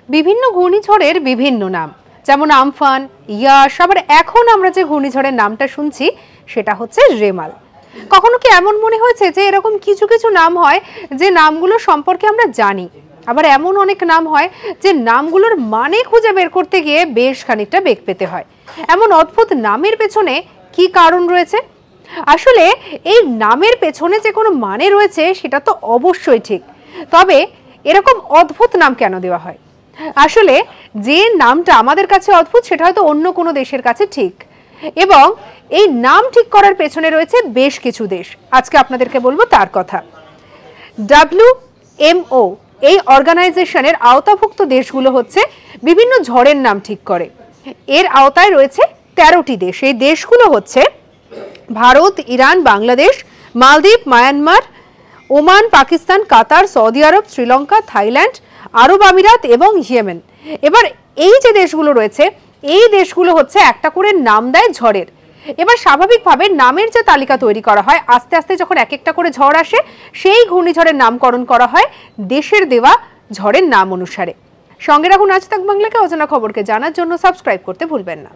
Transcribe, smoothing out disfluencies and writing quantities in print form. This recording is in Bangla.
বিভিন্ন ঘূর্ণিঝড়ের বিভিন্ন নাম, যেমন আমফান, ইয়াস। আবার এখন আমরা যে ঘূর্ণিঝড়ের নামটা শুনছি সেটা হচ্ছে রেমাল। কখনো কি এমন মনে হয়েছে যে এরকম কিছু কিছু নাম হয় যে নামগুলো সম্পর্কে আমরা জানি, আবার এমন অনেক নাম হয় যে নামগুলোর মানে খুঁজে বের করতে গিয়ে বেশ খানিকটা বেগ পেতে হয়। এমন অদ্ভুত নামের পেছনে কি কারণ রয়েছে? আসলে এই নামের পেছনে যে কোনো মানে রয়েছে সেটা তো অবশ্যই ঠিক, তবে এরকম অদ্ভুত নাম কেন দেওয়া হয়? আসলে যে নামটা আমাদের কাছে অদ্ভুত সেটা হয়তো অন্য কোনো দেশের কাছে ঠিক, এবং এই নাম ঠিক করার পেছনে রয়েছে বেশ কিছু দেশ। আজকে আপনাদেরকে বলবো তার কথা। WMO এই অর্গানাইজেশনের আওতাভুক্ত দেশগুলো হচ্ছে বিভিন্ন ঝড়ের নাম ঠিক করে। এর আওতায় রয়েছে 13টি দেশ। এই দেশগুলো হচ্ছে ভারত, ইরান, বাংলাদেশ, মালদ্বীপ, মায়ানমার, ওমান, পাকিস্তান, কাতার, সৌদি আরব, শ্রীলঙ্কা, থাইল্যান্ড, আরব আমিরাত এবং ইয়েমেন। এবার এই যে দেশগুলো রয়েছে এই দেশগুলো হচ্ছে একটা করে নাম দেয় ঝড়ের। এবার স্বাভাবিকভাবে নামের যে তালিকা তৈরি করা হয়, আস্তে আস্তে যখন এক একটা করে ঝড় আসে সেই ঘূর্ণিঝড়ের নামকরণ করা হয় দেশের দেওয়া ঝড়ের নাম অনুসারে। সঙ্গে রাখুন আজ তাক বাংলাকে। অজানা খবরকে জানার জন্য সাবস্ক্রাইব করতে ভুলবেন না।